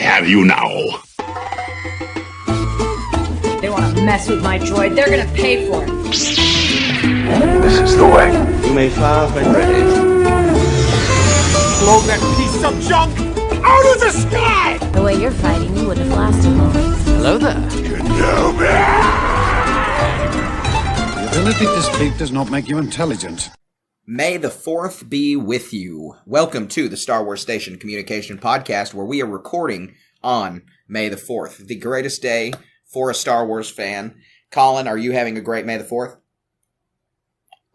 have you now. They want to mess with my droid. They're going to pay for it. This is the way. You may fire when ready. Blow that piece of junk out of the sky! The way you're fighting, you wouldn't have lasted long. Hello there. Kenobi! The ability to speak does not make you intelligent. May the 4th be with you. Welcome to the Star Wars Station Communication Podcast, where we are recording on May the 4th, the greatest day for a Star Wars fan. Colin, are you having a great May the 4th?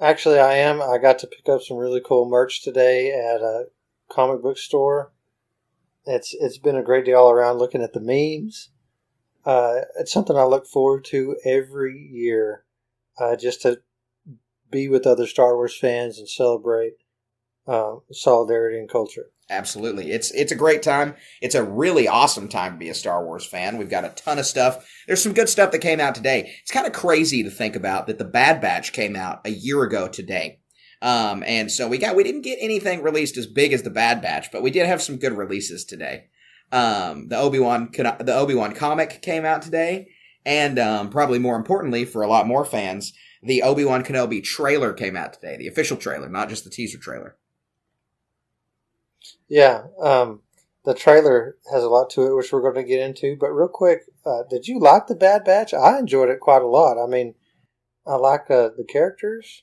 Actually, I am. I got to pick up some really cool merch today at a comic book store. It's been a great day all around looking at the memes. It's something I look forward to every year, just to be with other Star Wars fans and celebrate solidarity and culture. Absolutely. It's a great time. It's a really awesome time to be a Star Wars fan. We've got a ton of stuff. There's some good stuff that came out today. It's kind of crazy to think about that the Bad Batch came out a year ago today. And so we didn't get anything released as big as the Bad Batch, but we did have some good releases today. The Obi-Wan comic came out today, and probably more importantly for a lot more fans, the Obi-Wan Kenobi trailer came out today, the official trailer, not just the teaser trailer. Yeah, the trailer has a lot to it, which we're going to get into. But real quick, did you like the Bad Batch? I enjoyed it quite a lot. I mean, I like the characters.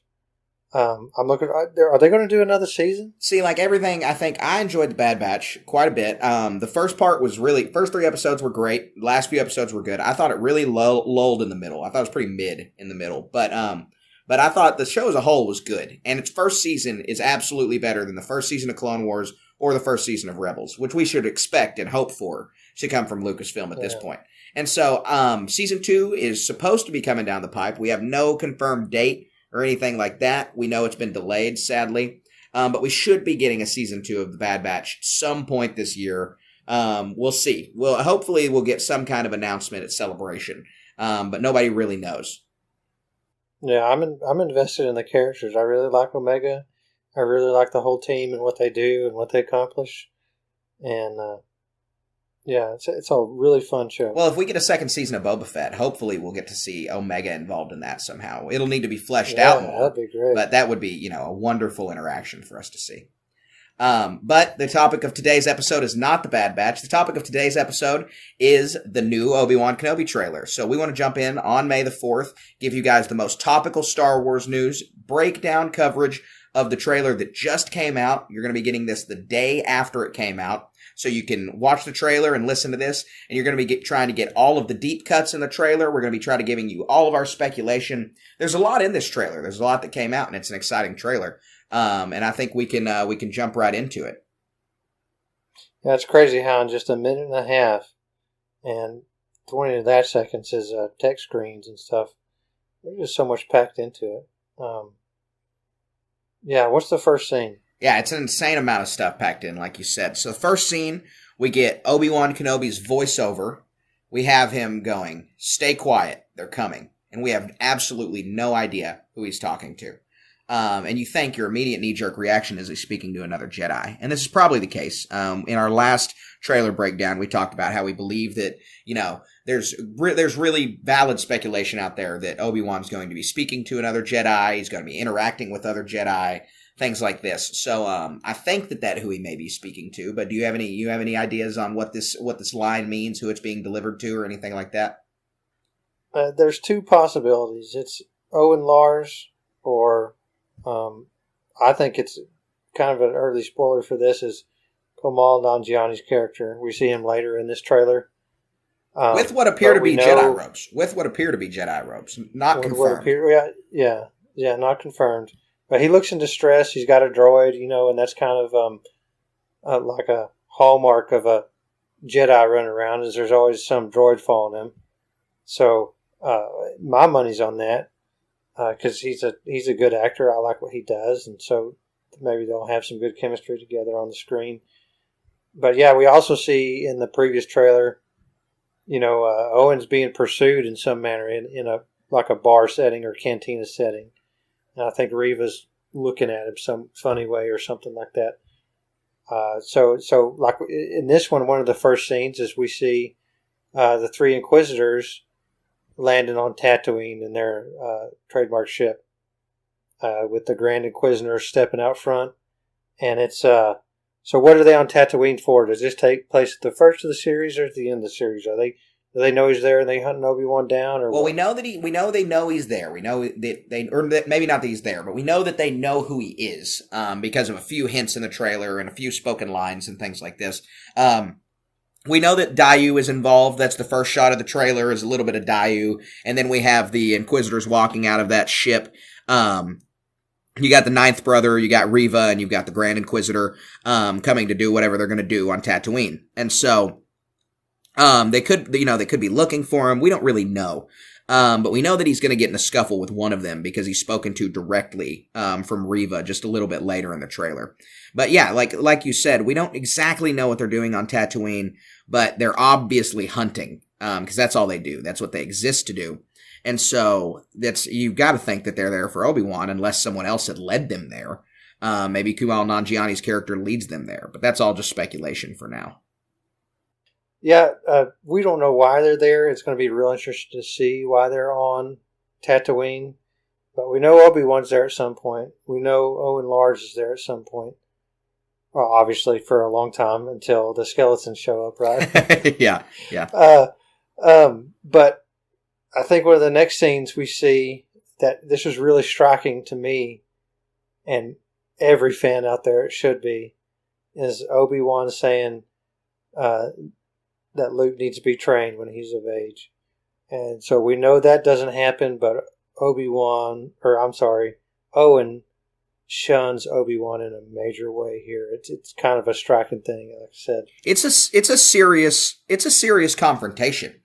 I'm looking. Are they going to do another season? See, like everything, I think I enjoyed the Bad Batch quite a bit. The first 3 episodes were great. The last few episodes were good. I thought it really lulled in the middle. I thought it was pretty mid in the middle, but I thought the show as a whole was good. And its first season is absolutely better than the first season of Clone Wars or the first season of Rebels, which we should expect and hope for to come from Lucasfilm at this point. And so, season 2 is supposed to be coming down the pipe. We have no confirmed date or anything like that. We know it's been delayed, sadly. But we should be getting a season 2 of The Bad Batch some point this year. We'll see. Hopefully we'll get some kind of announcement at Celebration. But nobody really knows. Yeah, I'm invested in the characters. I really like Omega. I really like the whole team and what they do and what they accomplish. And yeah, it's a really fun show. Well, if we get a second season of Boba Fett, hopefully we'll get to see Omega involved in that somehow. It'll need to be fleshed out more. That'd be great. But that would be, a wonderful interaction for us to see. But the topic of today's episode is not the Bad Batch. The topic of today's episode is the new Obi-Wan Kenobi trailer. So we want to jump in on May the 4th, give you guys the most topical Star Wars news, breakdown coverage of the trailer that just came out. You're going to be getting this the day after it came out. So you can watch the trailer and listen to this, and you're going to be trying to get all of the deep cuts in the trailer. We're going to be trying to giving you all of our speculation. There's a lot in this trailer. There's a lot that came out, and it's an exciting trailer. And I think we can jump right into it. Yeah, it's crazy how in just a minute and a half and 20 of that seconds is text screens and stuff. There's just so much packed into it. Yeah, what's the first scene? Yeah, it's an insane amount of stuff packed in, like you said. So the first scene, we get Obi-Wan Kenobi's voiceover. We have him going, "Stay quiet, they're coming." And we have absolutely no idea who he's talking to. And you think your immediate knee-jerk reaction is he's speaking to another Jedi. And this is probably the case. In our last trailer breakdown, we talked about how we believe that, there's really valid speculation out there that Obi-Wan's going to be speaking to another Jedi. He's going to be interacting with other Jedi, things like this. So I think that who he may be speaking to. But do you have any ideas on what this line means, who it's being delivered to, or anything like that? There's two possibilities. It's Owen Lars, or I think it's kind of an early spoiler for this, is Kumail Nanjiani's character. We see him later in this trailer. With what appear to be Jedi robes. Not confirmed. Yeah, not confirmed. But he looks in distress. He's got a droid, and that's kind of like a hallmark of a Jedi running around, is there's always some droid following him. So my money's on that, because he's a good actor. I like what he does, and so maybe they'll have some good chemistry together on the screen. But yeah, we also see in the previous trailer, Owen's being pursued in some manner in a bar setting or cantina setting. And I think Reva's looking at him some funny way or something like that. So like in this one of the first scenes is we see the three Inquisitors landing on Tatooine in their trademark ship, with the Grand Inquisitor stepping out front. And it's so what are they on Tatooine for? Does this take place at the first of the series or at the end of the series? Do they know he's there and they hunting Obi-Wan down? Or well, what? we know they know he's there. We know that maybe not that he's there, but we know that they know who he is, because of a few hints in the trailer and a few spoken lines and things like this. We know that Dayu is involved. That's the first shot of the trailer, is a little bit of Dayu, and then we have the Inquisitors walking out of that ship. You got the Ninth Brother, you got Reva, and you've got the Grand Inquisitor coming to do whatever they're going to do on Tatooine. And so they could be looking for him. We don't really know. But we know that he's going to get in a scuffle with one of them because he's spoken to directly from Reva just a little bit later in the trailer. But yeah, like you said, we don't exactly know what they're doing on Tatooine, but they're obviously hunting because that's all they do. That's what they exist to do. And so you've got to think that they're there for Obi-Wan unless someone else had led them there. Maybe Kumail Nanjiani's character leads them there, but that's all just speculation for now. Yeah, we don't know why they're there. It's going to be real interesting to see why they're on Tatooine. But we know Obi-Wan's there at some point. We know Owen Lars is there at some point. Well, obviously for a long time until the skeletons show up, right? Yeah. But I think one of the next scenes we see that this was really striking to me, and every fan out there it should be, is Obi-Wan saying that Luke needs to be trained when he's of age. And so we know that doesn't happen, but Owen shuns Obi-Wan in a major way here. It's kind of a striking thing, like I said. It's a serious confrontation.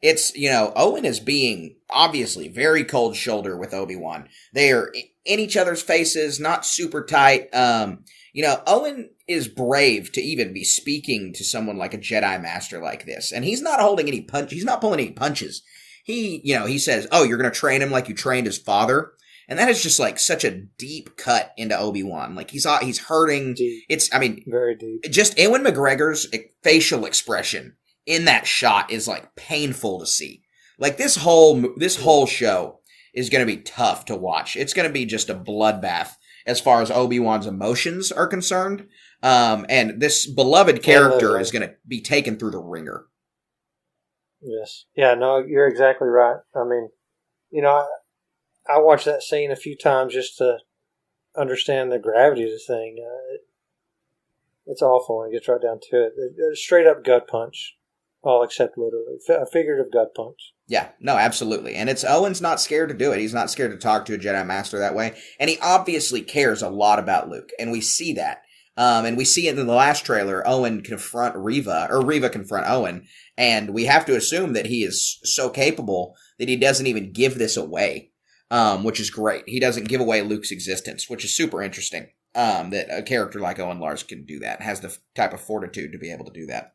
It's, Owen is being obviously very cold shoulder with Obi-Wan. They are in each other's faces, not super tight. Owen is brave to even be speaking to someone like a Jedi Master like this. And he's not holding any he's not pulling any punches. He says, "Oh, you're going to train him like you trained his father." And that is just like such a deep cut into Obi-Wan. Like he's hurting. Deep. Very deep. Just Ewan McGregor's facial expression in that shot is like painful to see. Like this whole show is going to be tough to watch. It's going to be just a bloodbath as far as Obi-Wan's emotions are concerned. And this beloved character is going to be taken through the ringer. Yes. Yeah, no, you're exactly right. I mean, I watched that scene a few times just to understand the gravity of the thing. It's awful when it gets right down to it. A straight up gut punch, all except literally. A figurative gut punch. Yeah, no, absolutely. And Owen's not scared to do it. He's not scared to talk to a Jedi Master that way. And he obviously cares a lot about Luke. And we see that. And we see it in the last trailer, Reva confront Owen. And we have to assume that he is so capable that he doesn't even give this away. Which is great. He doesn't give away Luke's existence, which is super interesting. That a character like Owen Lars can do that, has the type of fortitude to be able to do that.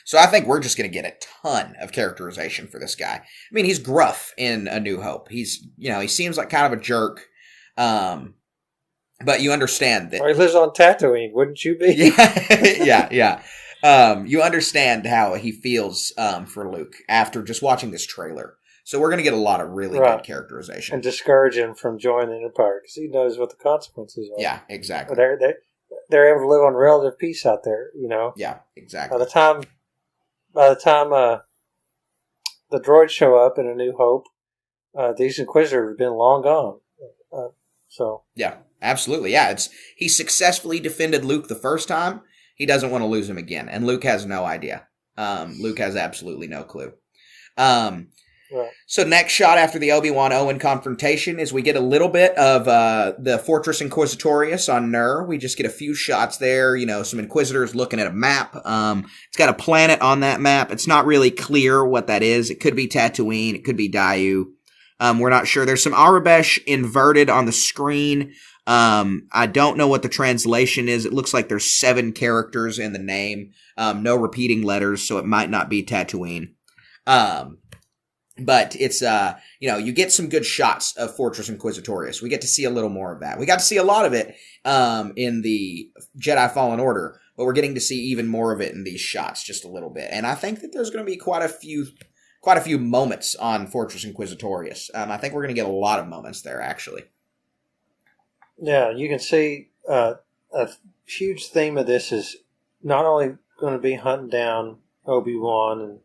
So I think we're just going to get a ton of characterization for this guy. I mean, he's gruff in A New Hope. He seems like kind of a jerk. But you understand that. Or he lives on Tatooine, wouldn't you be? Yeah. You understand how he feels for Luke after just watching this trailer. So we're going to get a lot of really good characterization. And discourage him from joining the Empire because he knows what the consequences are. Yeah, exactly. They're able to live on relative peace out there, Yeah, exactly. By the time the droids show up in A New Hope, these Inquisitors have been long gone. Yeah, absolutely. Yeah, he successfully defended Luke the first time. He doesn't want to lose him again, and Luke has no idea. Luke has absolutely no clue. Right. So next shot after the Obi-Wan Owen confrontation is we get a little bit of the Fortress Inquisitorius on Nur. We just get a few shots there, some Inquisitors looking at a map. It's got a planet on that map. It's not really clear what that is. It could be Tatooine. It could be Dayu. We're not sure. There's some Arabesh inverted on the screen. I don't know what the translation is. It looks like there's 7 characters in the name. No repeating letters, so it might not be Tatooine. But it's, you get some good shots of Fortress Inquisitorius. We get to see a little more of that. We got to see a lot of it in the Jedi Fallen Order, but we're getting to see even more of it in these shots just a little bit. And I think that there's going to be quite a few moments on Fortress Inquisitorius. I think we're going to get a lot of moments there, actually. Yeah, you can see a huge theme of this is not only going to be hunting down Obi-Wan and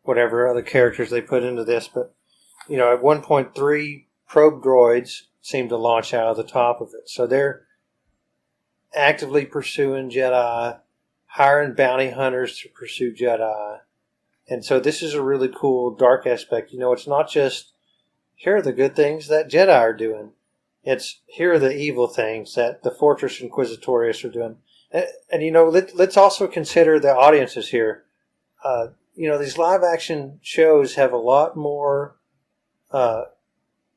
whatever other characters they put into this, but, at one point, 3 probe droids seem to launch out of the top of it. So they're actively pursuing Jedi, hiring bounty hunters to pursue Jedi. And so this is a really cool dark aspect. It's not just, here are the good things that Jedi are doing. It's, here are the evil things that the Fortress Inquisitorius are doing. And let's also consider the audiences here. These live-action shows have a lot more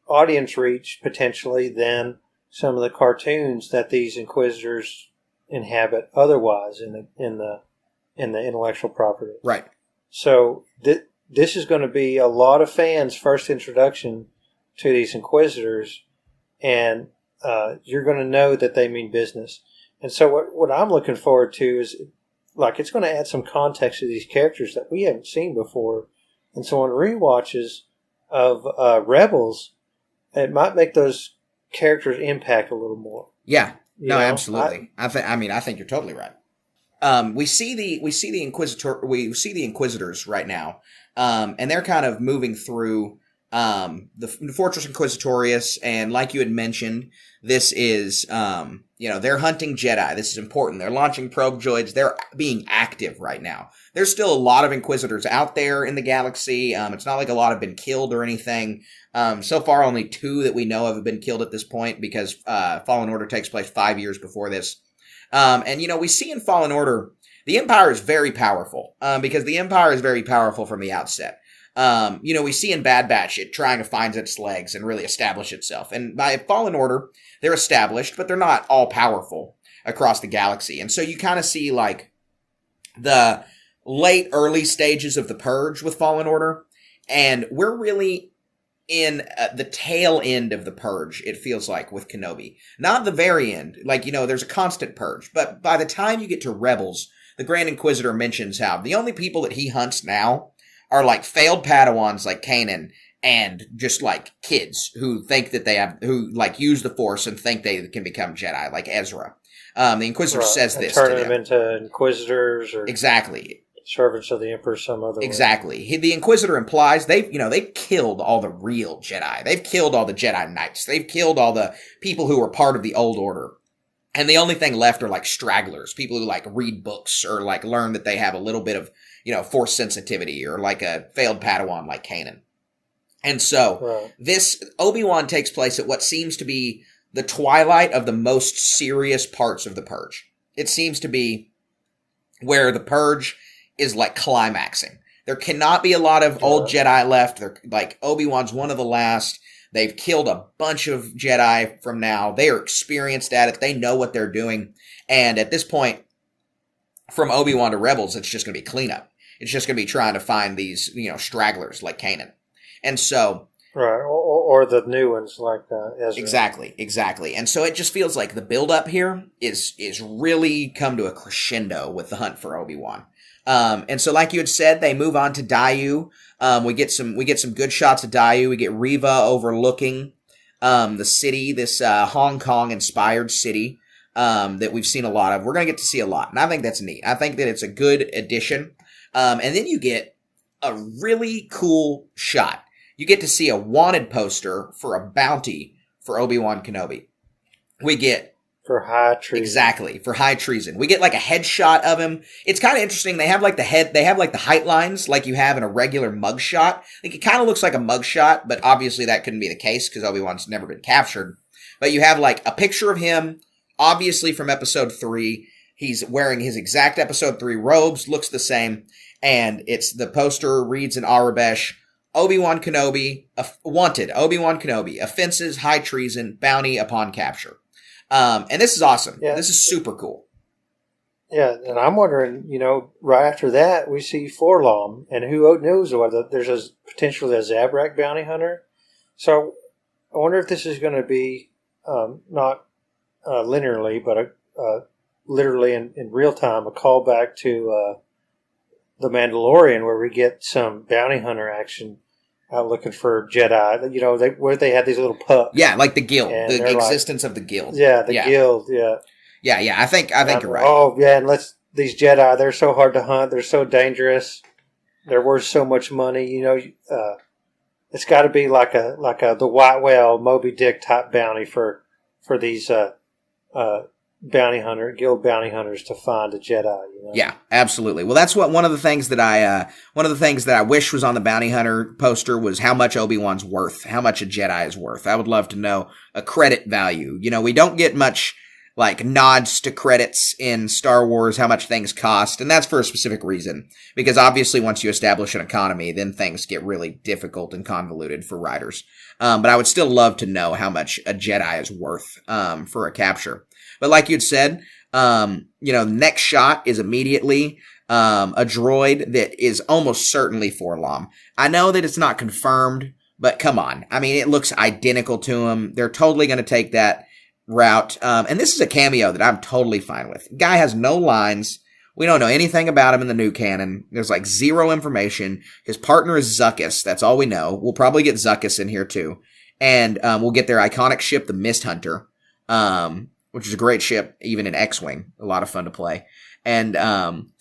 audience reach, potentially, than some of the cartoons that these Inquisitors inhabit otherwise in the intellectual property. Right. So this is going to be a lot of fans' first introduction to these Inquisitors, and you're going to know that they mean business. And so what I'm looking forward to is, it's going to add some context to these characters that we haven't seen before. And so on rewatches of Rebels, it might make those characters impact a little more. Yeah. No, absolutely. I think you're totally right. We see the Inquisitors right now, and they're kind of moving through the Fortress Inquisitorius, and like you had mentioned, this is they're hunting Jedi. This is important. They're launching probe droids. They're being active right now. There's still a lot of Inquisitors out there in the galaxy. It's not like a lot have been killed or anything. So far, only 2 that we know of have been killed at this point, because Fallen Order takes place 5 years before this. And we see in Fallen Order, the Empire is very powerful, because the Empire is very powerful from the outset. We see in Bad Batch it trying to find its legs and really establish itself. And by Fallen Order, they're established, but they're not all powerful across the galaxy. And so you kind of see the early stages of the Purge with Fallen Order, and we're really in the tail end of the Purge, it feels like, with Kenobi. Not the very end. There's a constant Purge. But by the time you get to Rebels, the Grand Inquisitor mentions how the only people that he hunts now are failed Padawans like Kanan, and just kids who think that who use the Force and think they can become Jedi, like Ezra. The Inquisitor says this to them. Turn them into Inquisitors or exactly servants of the Emperor some other way. Exactly. The Inquisitor implies they've killed all the real Jedi. They've killed all the Jedi Knights. They've killed all the people who were part of the Old Order. And the only thing left are stragglers, people who read books or learn that they have a little bit of Force sensitivity, or a failed Padawan like Kanan. And so this Obi-Wan takes place at what seems to be the twilight of the most serious parts of the Purge. It seems to be where the Purge is climaxing. There cannot be a lot of old Jedi left. They're Obi-Wan's one of the last. They've killed a bunch of Jedi from now. They are experienced at it. They know what they're doing. And at this point, from Obi-Wan to Rebels, it's just going to be cleanup. It's just going to be trying to find these, stragglers like Kanan. And so... Right, or the new ones like Ezra. Exactly. And so it just feels like the build-up here is really come to a crescendo with the hunt for Obi-Wan. And so like you had said, they move on to Daiyu. We get some good shots of Daiyu. We get Reva overlooking the city, this Hong Kong-inspired city that we've seen a lot of. We're going to get to see a lot, and I think that's neat. I think that it's a good addition. And then you get a really cool shot. You get to see a wanted poster for a bounty for Obi-Wan Kenobi. We get... For high treason. Exactly, for high treason. We get a headshot of him. It's kind of interesting. They have the height lines like you have in a regular mugshot. It kind of looks like a mugshot, but obviously that couldn't be the case because Obi-Wan's never been captured. But you have a picture of him, obviously from episode 3. He's wearing his exact episode 3 robes, looks the same, and it's the poster reads in Arabesh, Obi-Wan Kenobi, wanted, Obi-Wan Kenobi, offenses, high treason, bounty upon capture. And this is awesome. Yeah. This is super cool. Yeah, and I'm wondering, right after that, we see Forlom, and who knows whether there's potentially a Zabrak bounty hunter. So I wonder if this is going to be not linearly, but literally in real time, a callback to The Mandalorian, where we get some bounty hunter action out looking for Jedi. Where they had these little pups. Yeah, like the guild, And the they're existence of the guild. Yeah, the guild. Yeah. Yeah. I think you're right. Oh yeah, and these Jedi. They're so hard to hunt. They're so dangerous. They're worth so much money. It's got to be like the White Whale, Moby Dick type bounty for these guild bounty hunters to find a Jedi. Yeah, absolutely. Well, that's one of the things that I wish was on the bounty hunter poster was how much Obi-Wan's worth, how much a Jedi is worth. I would love to know a credit value. We don't get much like nods to credits in Star Wars, how much things cost, and that's for a specific reason. Because obviously once you establish an economy, then things get really difficult and convoluted for writers. But I would still love to know how much a Jedi is worth for a capture. But like you'd said, next shot is immediately a droid that is almost certainly Forlom. I know that it's not confirmed, but come on. I mean, it looks identical to him. They're totally going to take that route. And this is a cameo that I'm totally fine with. Guy has no lines. We don't know anything about him in the new canon. There's like zero information. His partner is Zuckuss. That's all we know. We'll probably get Zuckuss in here too. And we'll get their iconic ship, the Mist Hunter, which is a great ship, even in X-Wing. A lot of fun to play. And I'm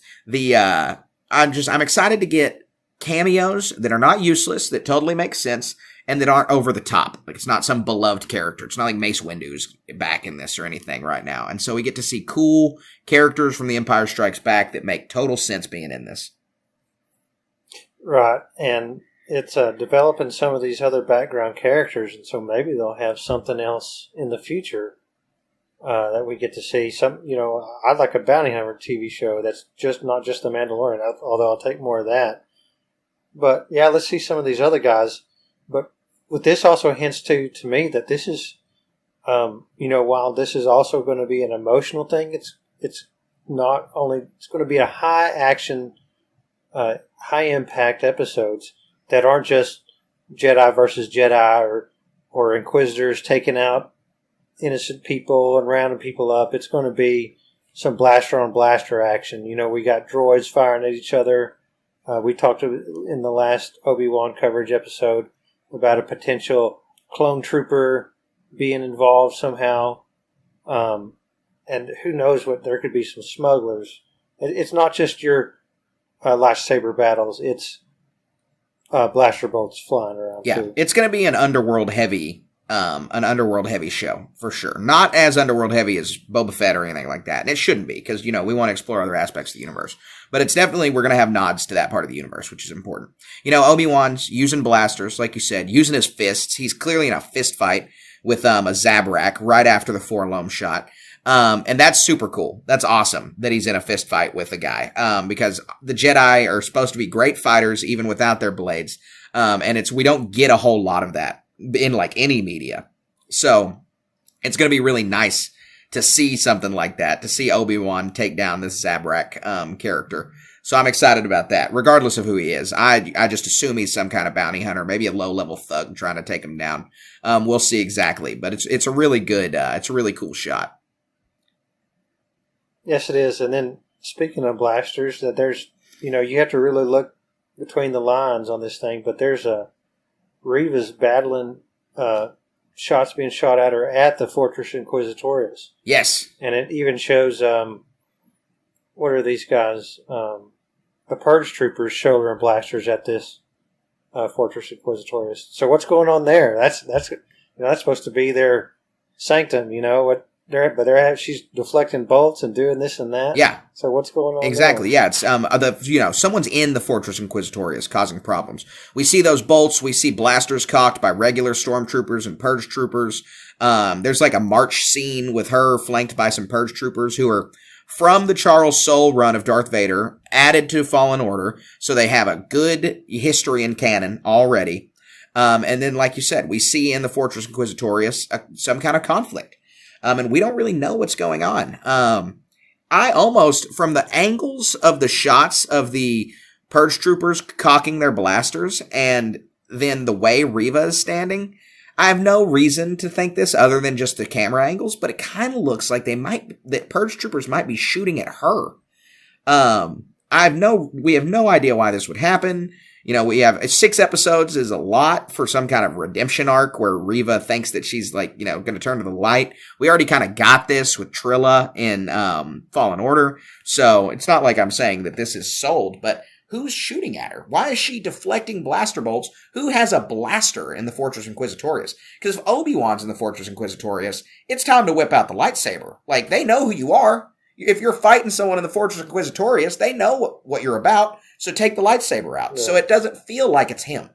excited to get cameos that are not useless, that totally make sense, and that aren't over the top. Like, it's not some beloved character. It's not like Mace Windu's back in this or anything right now. And so we get to see cool characters from The Empire Strikes Back that make total sense being in this. Right, and it's developing some of these other background characters, and so maybe they'll have something else in the future that we get to see. I'd like a bounty hunter TV show that's not just The Mandalorian, although I'll take more of that. But yeah, let's see some of these other guys. But what this also hints to me that this is, while this is also going to be an emotional thing, it's going to be a high action, high impact episodes that aren't just Jedi versus Jedi or Inquisitors taking out innocent people and rounding people up. It's going to be some blaster on blaster action. We got droids firing at each other. We talked in the last Obi-Wan coverage episode about a potential clone trooper being involved somehow. And who knows there could be some smugglers. It's not just your lightsaber battles. It's blaster bolts flying around. Yeah, too. It's going to be an underworld heavy show for sure. Not as underworld heavy as Boba Fett or anything like that. And it shouldn't be because, we want to explore other aspects of the universe. But it's definitely, we're going to have nods to that part of the universe, which is important. Obi-Wan's using blasters, like you said, using his fists. He's clearly in a fist fight with a Zabrak right after the Forlom shot. And that's super cool. That's awesome that he's in a fist fight with a guy. Because the Jedi are supposed to be great fighters even without their blades. And we don't get a whole lot of that in like any media. So it's going to be really nice to see something like that, to see Obi-Wan take down this Zabrak character. So I'm excited about that, regardless of who he is. I just assume he's some kind of bounty hunter, maybe a low-level thug trying to take him down. We'll see exactly, but it's a really good, it's a really cool shot. Yes, it is. And then speaking of blasters, that there's, you have to really look between the lines on this thing, but there's Reva's battling shots being shot at her at the Fortress Inquisitorius. Yes. And it even shows, what are these guys? The Purge Troopers shouldering blasters at this Fortress Inquisitorius. So what's going on there? That's supposed to be their sanctum, she's deflecting bolts and doing this and that. Yeah. So what's going on exactly. there? Yeah, it's someone's in the Fortress Inquisitorius causing problems. We see those bolts. We see blasters cocked by regular stormtroopers and purge troopers. There's like a march scene with her flanked by some purge troopers who are from the Charles Soule run of Darth Vader, added to Fallen Order, so they have a good history in canon already. And then, like you said, we see in the Fortress Inquisitorius some kind of conflict. And we don't really know what's going on. I almost, from the angles of the shots of the Purge troopers cocking their blasters and then the way Reva is standing, I have no reason to think this other than just the camera angles, but it kind of looks like that Purge troopers might be shooting at her. We have no idea why this would happen. You know, we have 6 episodes is a lot for some kind of redemption arc where Reva thinks that she's like, you know, going to turn to the light. We already kind of got this with Trilla in Fallen Order. So it's not like I'm saying that this is sold, but who's shooting at her? Why is she deflecting blaster bolts? Who has a blaster in the Fortress Inquisitorius? Because if Obi-Wan's in the Fortress Inquisitorius, it's time to whip out the lightsaber. Like, they know who you are. If you're fighting someone in the Fortress Inquisitorius, they know what you're about. So take the lightsaber out. Yeah. So it doesn't feel like it's him.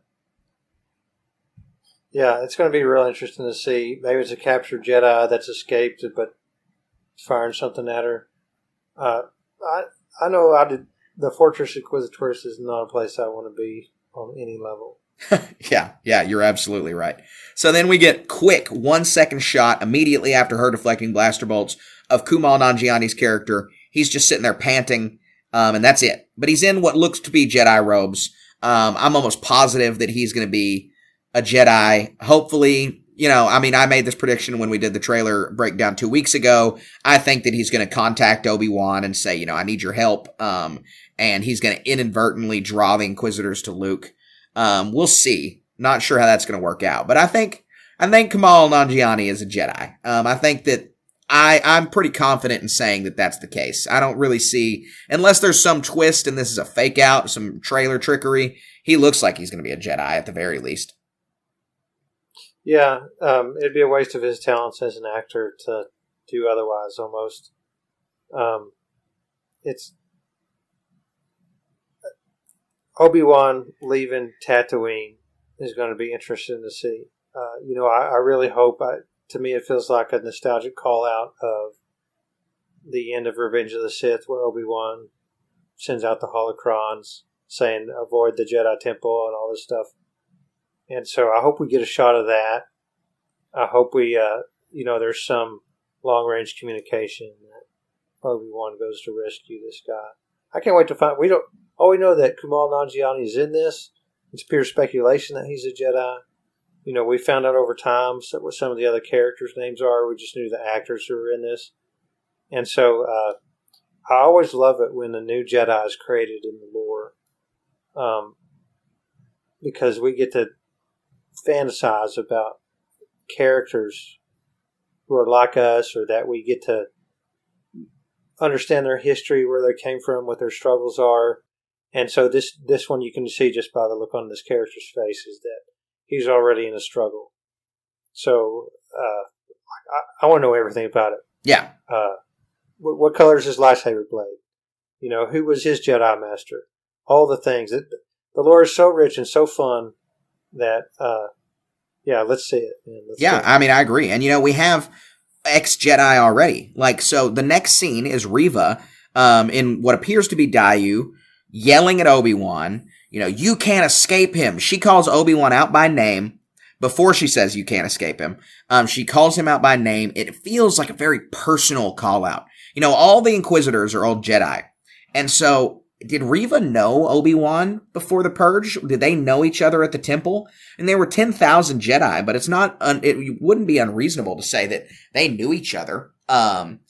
Yeah, it's going to be real interesting to see. Maybe it's a captured Jedi that's escaped, but firing something at her. I know the Fortress Inquisitorius is not a place I want to be on any level. Yeah, you're absolutely right. So then we get quick 1-second shot immediately after her deflecting blaster bolts of Kumail Nanjiani's character. He's just sitting there panting, and that's it. But he's in what looks to be Jedi robes. I'm almost positive that he's going to be a Jedi. Hopefully, you know, I mean, I made this prediction when we did the trailer breakdown 2 weeks ago. I think that he's going to contact Obi-Wan and say, you know, I need your help. And he's going to inadvertently draw the Inquisitors to Luke. We'll see. Not sure how that's going to work out. But I think Kumail Nanjiani is a Jedi. I think that I'm pretty confident in saying that that's the case. I don't really see, unless there's some twist and this is a fake out, some trailer trickery, he looks like he's going to be a Jedi at the very least. Yeah, it'd be a waste of his talents as an actor to do otherwise almost. It's Obi-Wan leaving Tatooine is going to be interesting to see. You know, I really hope, to me it feels like a nostalgic call out of the end of Revenge of the Sith where Obi-Wan sends out the holocrons saying avoid the Jedi Temple and all this stuff. And so I hope we get a shot of that. I hope we, there's some long-range communication that Obi-Wan goes to rescue this guy. I can't wait to find. We know that Kumail Nanjiani is in this. It's pure speculation that he's a Jedi. You know, we found out over time what some of the other characters' names are. We just knew the actors who were in this. And so I always love it when a new Jedi is created in the lore. Because we get to fantasize about characters who are like us, or that we get to understand their history, where they came from, what their struggles are. And so this one you can see just by the look on this character's face is that he's already in a struggle. So I want to know everything about it. Yeah. What color is his lightsaber blade? You know, who was his Jedi master? All the things. The lore is so rich and so fun that, let's see it. Man. I mean, I agree. And, you know, we have ex-Jedi already. Like, so the next scene is Reva in what appears to be Dayu yelling at Obi-Wan, you know, you can't escape him. She calls Obi-Wan out by name before she says you can't escape him. She calls him out by name. It feels like a very personal call out. You know, all the Inquisitors are old Jedi. And so did Reva know Obi-Wan before the Purge? Did they know each other at the temple? And there were 10,000 Jedi, but it's not, it wouldn't be unreasonable to say that they knew each other. And,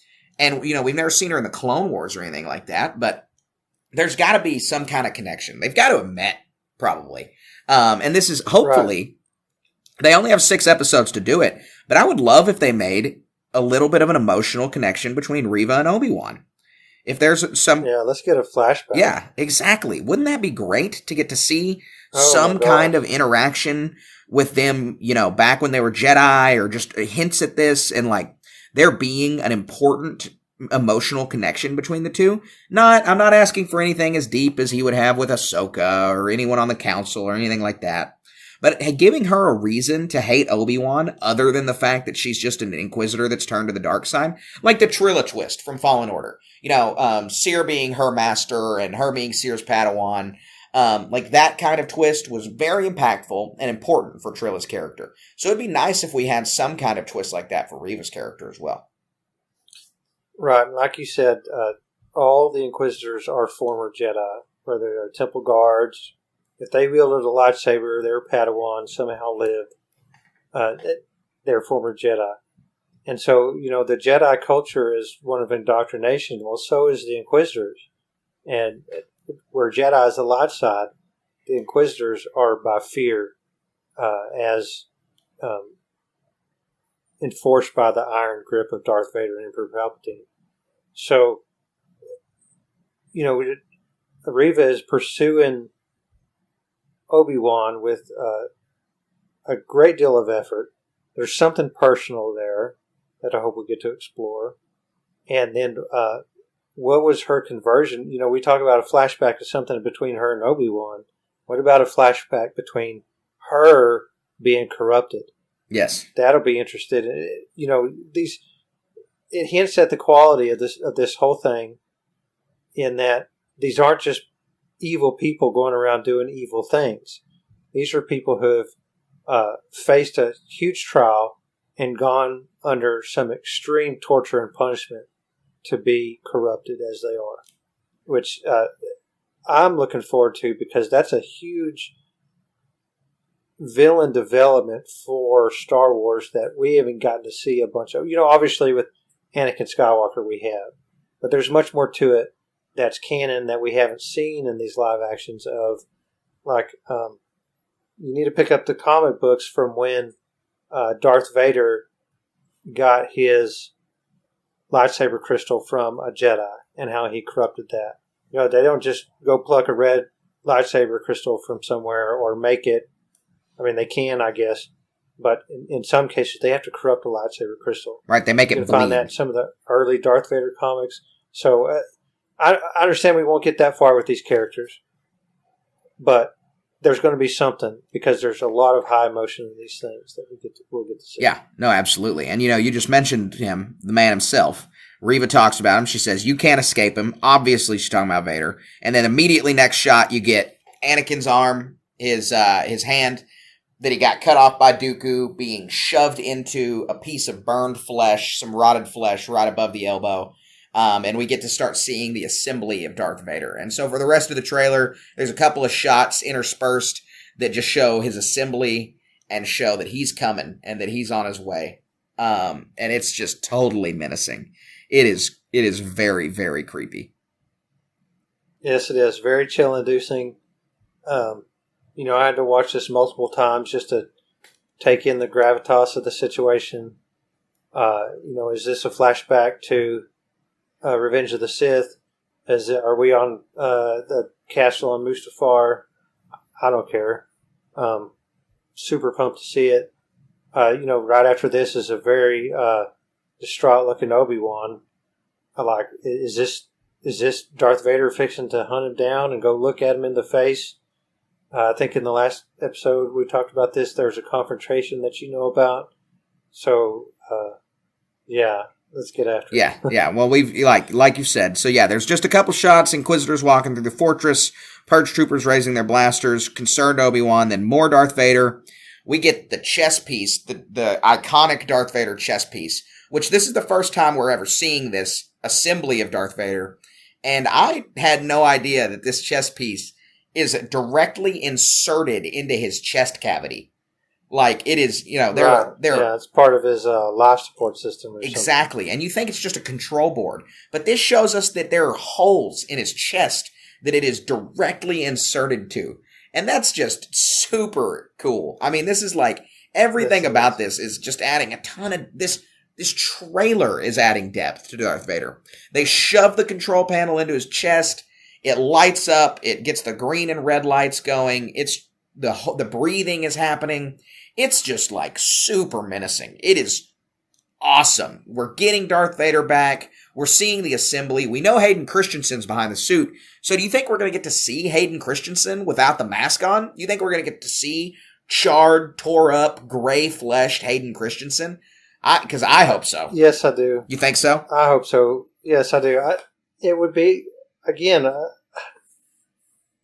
you know, we've never seen her in the Clone Wars or anything like that, but there's got to be some kind of connection. They've got to have met, probably. And this is, hopefully, they only have 6 episodes to do it, but I would love if they made a little bit of an emotional connection between Reva and Obi-Wan. If there's some... Yeah, let's get a flashback. Yeah, exactly. Wouldn't that be great to get to see some kind of interaction with them, you know, back when they were Jedi, or just hints at this, and like there being an important emotional connection between the two? I'm not asking for anything as deep as he would have with Ahsoka or anyone on the council or anything like that. But giving her a reason to hate Obi-Wan other than the fact that she's just an Inquisitor that's turned to the dark side. Like the Trilla twist from Fallen Order. You know, Seer being her master and her being Seer's Padawan. Like that kind of twist was very impactful and important for Trilla's character. So it'd be nice if we had some kind of twist like that for Reva's character as well. Right, like you said, all the Inquisitors are former Jedi, whether they're Temple Guards. If they wielded a lightsaber, they're Padawan, somehow lived. They're former Jedi. And so, the Jedi culture is one of indoctrination. Well, so is the Inquisitors. And where Jedi is the light side, the Inquisitors are by fear, as enforced by the iron grip of Darth Vader and Emperor Palpatine. So, Reva is pursuing Obi-Wan with a great deal of effort. There's something personal there that I hope we get to explore. And then what was her conversion? We talk about a flashback of something between her and Obi-Wan. What about a flashback between her being corrupted? Yes. That'll be interesting. It hints at the quality of this whole thing, in that these aren't just evil people going around doing evil things. These are people who have faced a huge trial and gone under some extreme torture and punishment to be corrupted as they are, which I'm looking forward to, because that's a huge villain development for Star Wars that we haven't gotten to see a bunch of. Obviously with Anakin Skywalker we have, but there's much more to it that's canon that we haven't seen in these live actions of, like, you need to pick up the comic books from when Darth Vader got his lightsaber crystal from a Jedi and how he corrupted that. They don't just go pluck a red lightsaber crystal from somewhere or make it. I mean, they can, I guess, but in some cases they have to corrupt a lightsaber crystal. Right, they make it bleed. You can find that in some of the early Darth Vader comics. So I understand we won't get that far with these characters, but there's going to be something, because there's a lot of high emotion in these things that we'll get to see. Yeah, no, absolutely. And, you just mentioned him, the man himself. Reva talks about him. She says, you can't escape him. Obviously, she's talking about Vader. And then immediately next shot, you get Anakin's arm, his hand that he got cut off by Dooku, being shoved into a piece of burned flesh, some rotted flesh right above the elbow. And we get to start seeing the assembly of Darth Vader. And so for the rest of the trailer, there's a couple of shots interspersed that just show his assembly and show that he's coming and that he's on his way. And it's just totally menacing. It is very, very creepy. Yes, it is. Very chill-inducing. I had to watch this multiple times just to take in the gravitas of the situation. Is this a flashback to Revenge of the Sith? Are we on the castle on Mustafar? I don't care. Super pumped to see it. Right after this is a very distraught-looking Obi-Wan. Is this Darth Vader fixing to hunt him down and go look at him in the face? I think in the last episode we talked about this. There's a confrontation that you know about. So, yeah, let's get after it. Yeah. Well, we've like you said. So yeah, there's just a couple shots. Inquisitors walking through the fortress, Purge troopers raising their blasters, concerned Obi-Wan, then more Darth Vader. We get the chess piece, the iconic Darth Vader chess piece, which this is the first time we're ever seeing this assembly of Darth Vader. And I had no idea that this chess piece is directly inserted into his chest cavity. Like, it is, Yeah, it's part of his life support system or exactly. something. And you think it's just a control board. But this shows us that there are holes in his chest that it is directly inserted to. And that's just super cool. I mean, this is like, everything about this is just adding a ton of, this trailer is adding depth to Darth Vader. They shove the control panel into his chest. It lights up. It gets the green and red lights going. It's the breathing is happening. It's just like super menacing. It is awesome. We're getting Darth Vader back. We're seeing the assembly. We know Hayden Christensen's behind the suit. So do you think we're going to get to see Hayden Christensen without the mask on? You think we're going to get to see charred, tore up, gray-fleshed Hayden Christensen? Because I hope so. Yes, I do. You think so? I hope so. Yes, I do. It would be, again,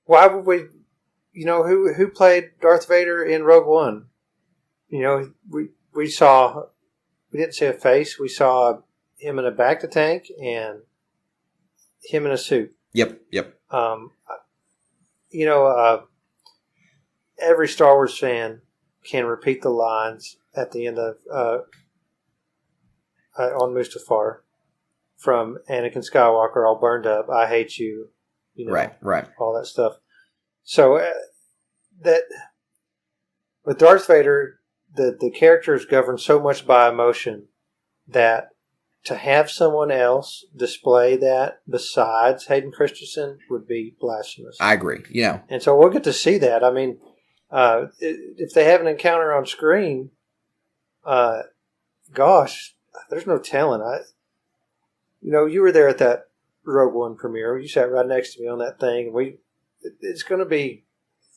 why would we, who played Darth Vader in Rogue One? We didn't see a face. We saw him in a bacta tank and him in a suit. Yep. Every Star Wars fan can repeat the lines at the end of on Mustafar from Anakin Skywalker, all burned up. I hate you. Right. All that stuff. So that with Darth Vader, the character is governed so much by emotion that to have someone else display that besides Hayden Christensen would be blasphemous. I agree. And so we'll get to see that. I mean, if they have an encounter on screen, gosh, there's no telling. You were there at that Rogue One premiere. You sat right next to me on that thing. It's going to be.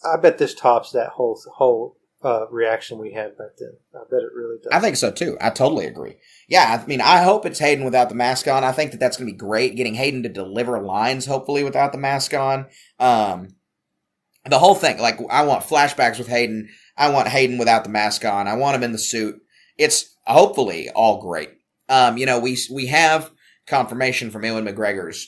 I bet this tops that whole reaction we had back then. I bet it really does. I think so too. I totally agree. Yeah, I mean, I hope it's Hayden without the mask on. I think that's going to be great. Getting Hayden to deliver lines, hopefully, without the mask on. The whole thing, like, I want flashbacks with Hayden. I want Hayden without the mask on. I want him in the suit. It's hopefully all great. We have confirmation from Ewan McGregor's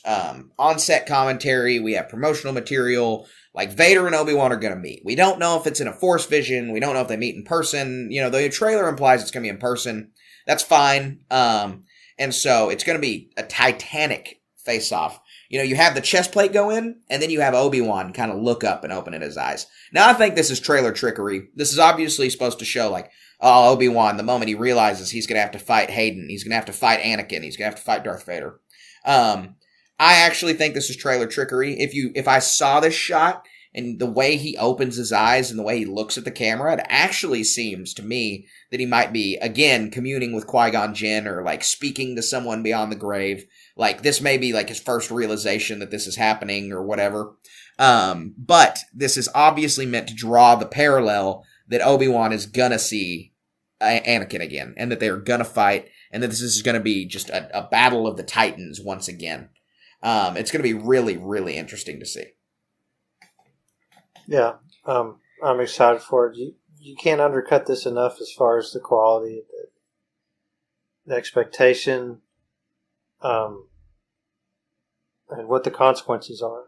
on-set commentary. We have promotional material. Like, Vader and Obi-Wan are going to meet. We don't know if it's in a Force vision. We don't know if they meet in person. The trailer implies it's going to be in person. That's fine. And so it's going to be a titanic face-off. You have the chest plate go in, and then you have Obi-Wan kind of look up and open at his eyes. Now, I think this is trailer trickery. This is obviously supposed to show, like, Obi-Wan, the moment he realizes he's going to have to fight Hayden, he's going to have to fight Anakin, he's going to have to fight Darth Vader. I actually think this is trailer trickery. If I saw this shot and the way he opens his eyes and the way he looks at the camera, it actually seems to me that he might be, again, communing with Qui-Gon Jinn or, like, speaking to someone beyond the grave. Like, this may be, like, his first realization that this is happening or whatever. But this is obviously meant to draw the parallel that Obi-Wan is gonna see Anakin again, and that they're gonna fight, and that this is gonna be just a battle of the Titans once again. It's gonna be really, really interesting to see. Yeah, I'm excited for it. You can't undercut this enough as far as the quality, the expectation, and what the consequences are.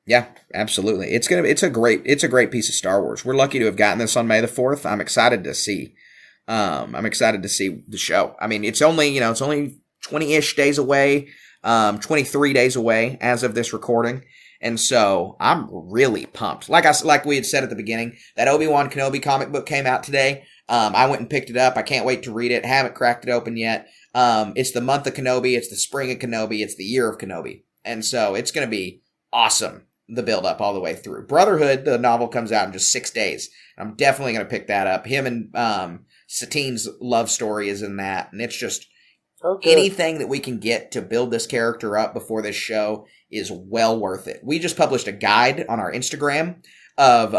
Yeah, absolutely. It's a great piece of Star Wars. We're lucky to have gotten this on May the 4th. I'm excited to see. I'm excited to see the show. I mean, it's only 20-ish days away, 23 days away as of this recording. And so I'm really pumped. Like we had said at the beginning, that Obi-Wan Kenobi comic book came out today. I went and picked it up. I can't wait to read it. Haven't cracked it open yet. It's the month of Kenobi. It's the spring of Kenobi. It's the year of Kenobi. And so it's going to be awesome, the build up all the way through. Brotherhood, the novel, comes out in just 6 days. I'm definitely going to pick that up. Him and Satine's love story is in that. And it's just anything that we can get to build this character up before this show is well worth it. We just published a guide on our Instagram of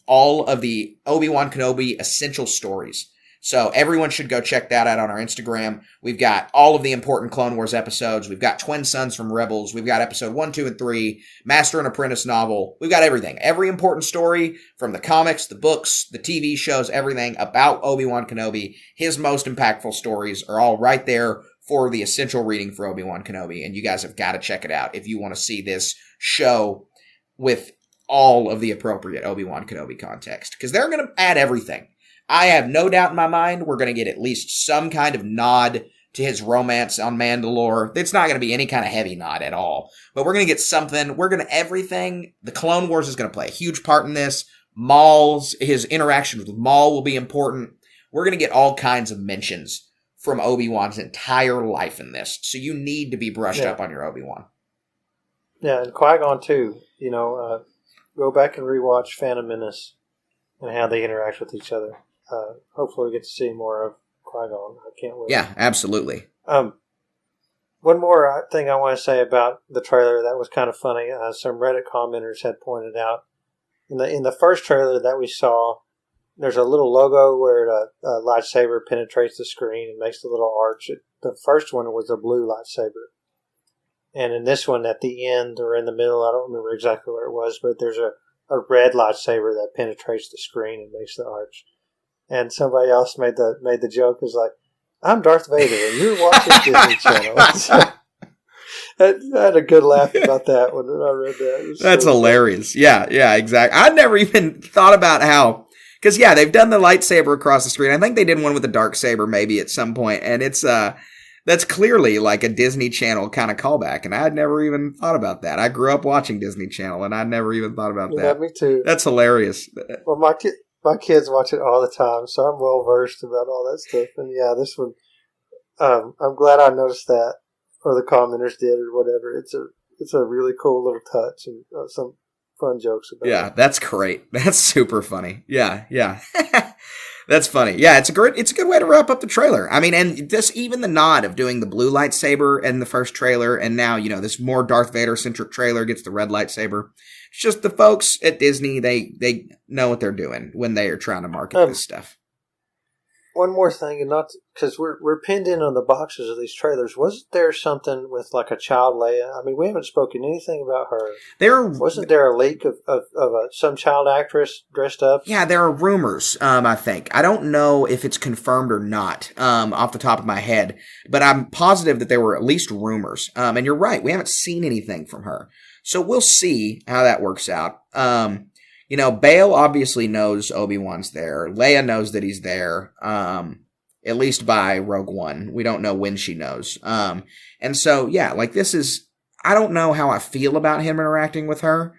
all of the Obi-Wan Kenobi essential stories. So everyone should go check that out on our Instagram. We've got all of the important Clone Wars episodes. We've got Twin Sons from Rebels. We've got episode 1, 2, and 3, Master and Apprentice novel. We've got everything. Every important story from the comics, the books, the TV shows, everything about Obi-Wan Kenobi. His most impactful stories are all right there for the essential reading for Obi-Wan Kenobi. And you guys have got to check it out if you want to see this show with all of the appropriate Obi-Wan Kenobi context. Because they're going to add everything. I have no doubt in my mind we're going to get at least some kind of nod to his romance on Mandalore. It's not going to be any kind of heavy nod at all. But we're going to get something. We're going to everything. The Clone Wars is going to play a huge part in this. Maul's, his interactions with Maul will be important. We're going to get all kinds of mentions from Obi-Wan's entire life in this. So you need to be brushed up on your Obi-Wan. Yeah, and Qui-Gon too. Go back and rewatch Phantom Menace and how they interact with each other. Hopefully we get to see more of Qui-Gon. I can't wait. Yeah, absolutely. One more thing I want to say about the trailer that was kind of funny. Some Reddit commenters had pointed out in the first trailer that we saw, there's a little logo where a lightsaber penetrates the screen and makes a little arch. The first one was a blue lightsaber. And in this one, at the end or in the middle, I don't remember exactly where it was, but there's a red lightsaber that penetrates the screen and makes the arch. And somebody else made the joke, is like, I'm Darth Vader, and you're watching Disney Channel. I had a good laugh about that when I read that. That's so hilarious. Yeah, exactly. I never even thought about how, because they've done the lightsaber across the street. I think they did one with the dark saber maybe at some point, and it's that's clearly like a Disney Channel kind of callback, and I'd never even thought about that. I grew up watching Disney Channel, and I never even thought about that. Yeah, me too. That's hilarious. Well, my kids watch it all the time, so I'm well versed about all that stuff. And yeah, this one, I'm glad I noticed that. Or the commenters did, or whatever. It's a really cool little touch and some fun jokes about it. Yeah, that's great. That's super funny. Yeah. That's funny. Yeah, it's a good way to wrap up the trailer. I mean, and this even the nod of doing the blue lightsaber in the first trailer, and now this more Darth Vader centric trailer gets the red lightsaber. It's just the folks at Disney, they know what they're doing when they are trying to market this stuff. One more thing, and not because we're pinned in on the boxes of these trailers. Wasn't there something with like a child Leia? I mean, we haven't spoken anything about her. Wasn't there a leak of some child actress dressed up? Yeah, there are rumors. I think I don't know if it's confirmed or not off the top of my head, but I'm positive that there were at least rumors. And you're right, we haven't seen anything from her, so we'll see how that works out. Bail obviously knows Obi-Wan's there. Leia knows that he's there, at least by Rogue One. We don't know when she knows. And so, this is, I don't know how I feel about him interacting with her,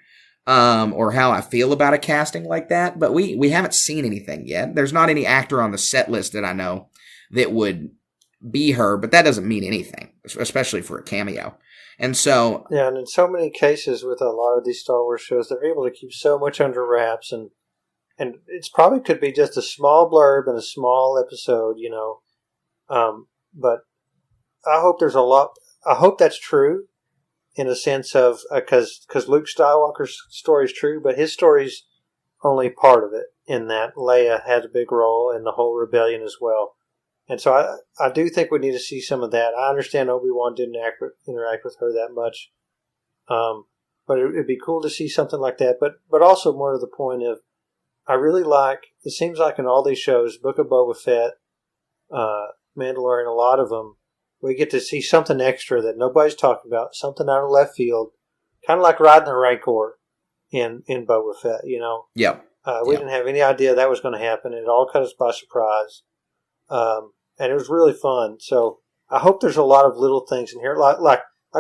or how I feel about a casting like that, but we haven't seen anything yet. There's not any actor on the set list that I know that would be her, but that doesn't mean anything, especially for a cameo. And so... Yeah, and in so many cases with a lot of these Star Wars shows, they're able to keep so much under wraps, and it's probably could be just a small blurb and a small episode, but I hope there's a lot... I hope that's true in a sense of... Because Luke Skywalker's story is true, but his story's only part of it, in that Leia has a big role in the whole rebellion as well. And so I do think we need to see some of that. I understand Obi-Wan didn't interact with her that much. But it'd be cool to see something like that. But also more to the point of, I really like, it seems like in all these shows, Book of Boba Fett, Mandalorian, a lot of them, we get to see something extra that nobody's talking about, something out of left field, kind of like riding a Rancor in Boba Fett, Yep. We didn't have any idea that was going to happen. It all caught us by surprise. And it was really fun. So I hope there's a lot of little things in here, like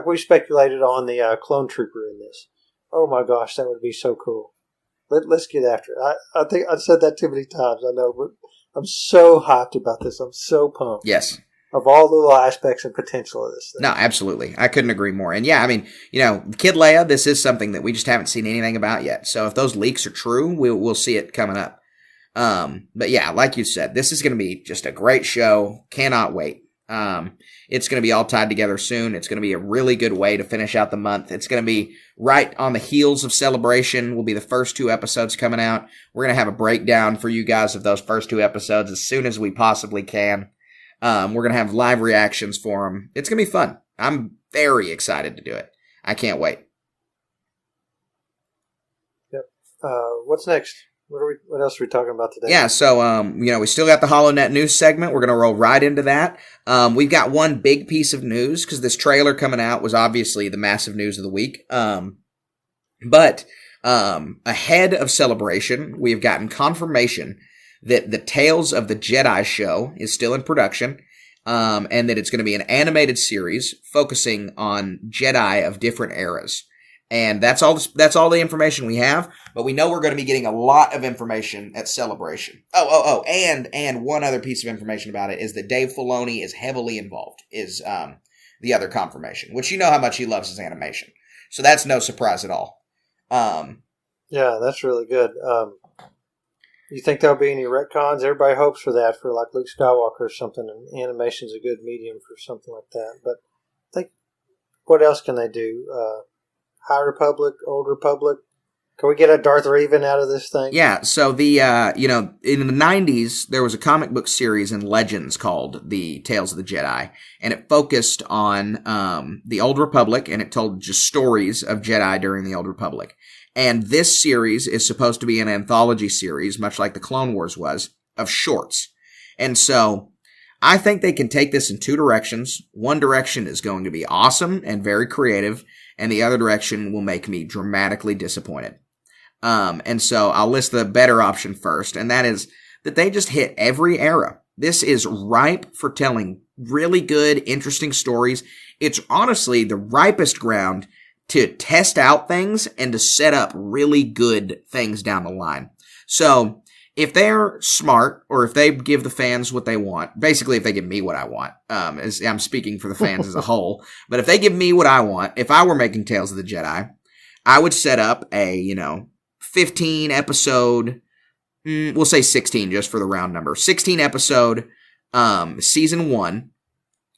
we speculated on the clone trooper in this. Oh my gosh, that would be so cool. Let's get after it. I think I've said that too many times, I know, but I'm so hyped about this. I'm so pumped. Yes. Of all the little aspects and potential of this thing. No, absolutely. I couldn't agree more. And yeah, I mean, Kid Leia, this is something that we just haven't seen anything about yet. So if those leaks are true, we'll see it coming up. But yeah, like you said, this is going to be just a great show. Cannot wait. It's going to be all tied together soon. It's going to be a really good way to finish out the month. It's going to be right on the heels of Celebration will be the first 2 episodes coming out. We're going to have a breakdown for you guys of those first 2 episodes as soon as we possibly can. We're going to have live reactions for them. It's going to be fun. I'm very excited to do it. I can't wait. Yep. What's next? What else are we talking about today? Yeah, so, we still got the Holonet news segment. We're going to roll right into that. We've got one big piece of news, because this trailer coming out was obviously the massive news of the week. But ahead of Celebration, we've gotten confirmation that the Tales of the Jedi show is still in production, and that it's going to be an animated series focusing on Jedi of different eras. And that's all the information we have, but we know we're going to be getting a lot of information at Celebration. And one other piece of information about it is that Dave Filoni is heavily involved, is the other confirmation, which you know how much he loves his animation. So that's no surprise at all. Yeah, that's really good. You think there'll be any retcons? Everybody hopes for that, for like Luke Skywalker or something, and animation's a good medium for something like that. But I think, what else can they do? High Republic, Old Republic. Can we get a Darth Revan out of this thing? Yeah, so the, in the 90s, there was a comic book series in Legends called The Tales of the Jedi, and it focused on the Old Republic, and it told just stories of Jedi during the Old Republic. And this series is supposed to be an anthology series, much like the Clone Wars was, of shorts. And so I think they can take this in two directions. One direction is going to be awesome and very creative, and the other direction will make me dramatically disappointed. And so I'll list the better option first, and that is that they just hit every era. This is ripe for telling really good, interesting stories. It's honestly the ripest ground to test out things and to set up really good things down the line. So if they're smart, or if they give the fans what they want, basically if they give me what I want, as I'm speaking for the fans as a whole, but if they give me what I want, if I were making Tales of the Jedi, I would set up a, 15 episode, we'll say 16 just for the round number, 16 episode season 1,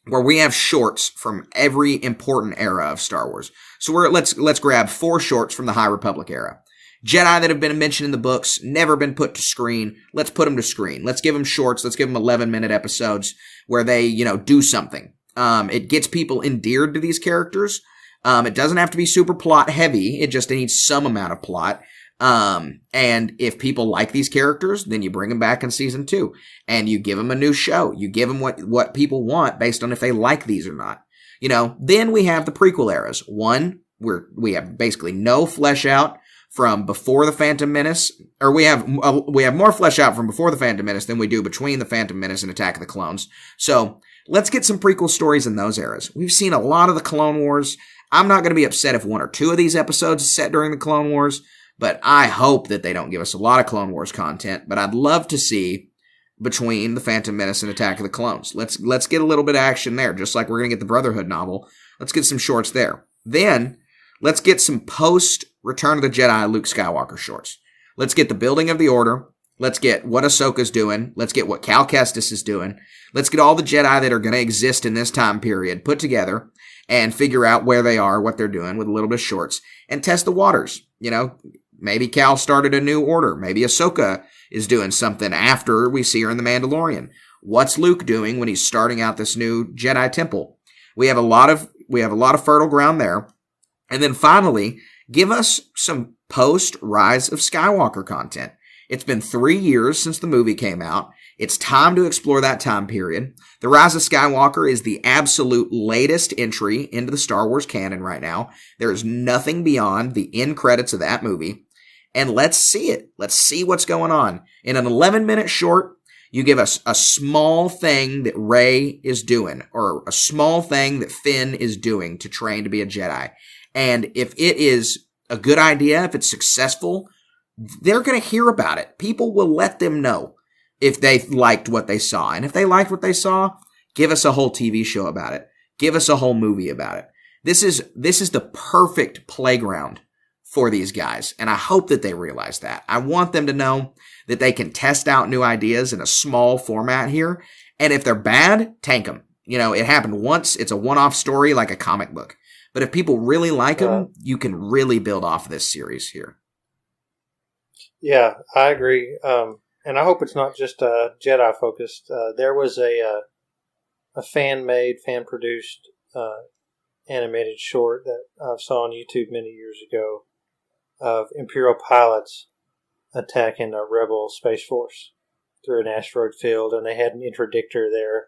where we have shorts from every important era of Star Wars. So let's grab 4 shorts from the High Republic era. Jedi that have been mentioned in the books, never been put to screen. Let's put them to screen. Let's give them shorts. Let's give them 11-minute episodes where they, do something. It gets people endeared to these characters. It doesn't have to be super plot heavy. It just needs some amount of plot. And if people like these characters, then you bring them back in season 2 and you give them a new show. You give them what people want based on if they like these or not. Then we have the prequel eras. One, where we have basically no flesh out from before the Phantom Menace, or we have more flesh out from before the Phantom Menace than we do between the Phantom Menace and Attack of the Clones. So let's get some prequel stories in those eras. We've seen a lot of the Clone Wars. I'm not going to be upset if 1 or 2 of these episodes is set during the Clone Wars, but I hope that they don't give us a lot of Clone Wars content. But I'd love to see between the Phantom Menace and Attack of the Clones. Let's get a little bit of action there, just like we're going to get the Brotherhood novel. Let's get some shorts there. Then let's get some post Return of the Jedi Luke Skywalker shorts. Let's get the building of the Order. Let's get what Ahsoka's doing. Let's get what Cal Kestis is doing. Let's get all the Jedi that are going to exist in this time period put together and figure out where they are, what they're doing with a little bit of shorts, and test the waters. Maybe Cal started a new order. Maybe Ahsoka is doing something after we see her in The Mandalorian. What's Luke doing when he's starting out this new Jedi temple? We have a lot of fertile ground there. And then finally, give us some post-Rise of Skywalker content. It's been 3 years since the movie came out. It's time to explore that time period. The Rise of Skywalker is the absolute latest entry into the Star Wars canon right now. There is nothing beyond the end credits of that movie. And let's see it. Let's see what's going on. In an 11-minute short, you give us a small thing that Rey is doing, or a small thing that Finn is doing to train to be a Jedi. And if it is a good idea, if it's successful, they're going to hear about it. People will let them know if they liked what they saw. And if they liked what they saw, give us a whole TV show about it. Give us a whole movie about it. This is the perfect playground for these guys, and I hope that they realize that. I want them to know that they can test out new ideas in a small format here, and if they're bad, tank them. It happened once. It's a one-off story like a comic book. But if people really like them, you can really build off this series here. Yeah, I agree. And I hope it's not just Jedi focused. There was a fan-made, fan-produced animated short that I saw on YouTube many years ago of Imperial pilots attacking a Rebel Space Force through an asteroid field, and they had an interdictor there.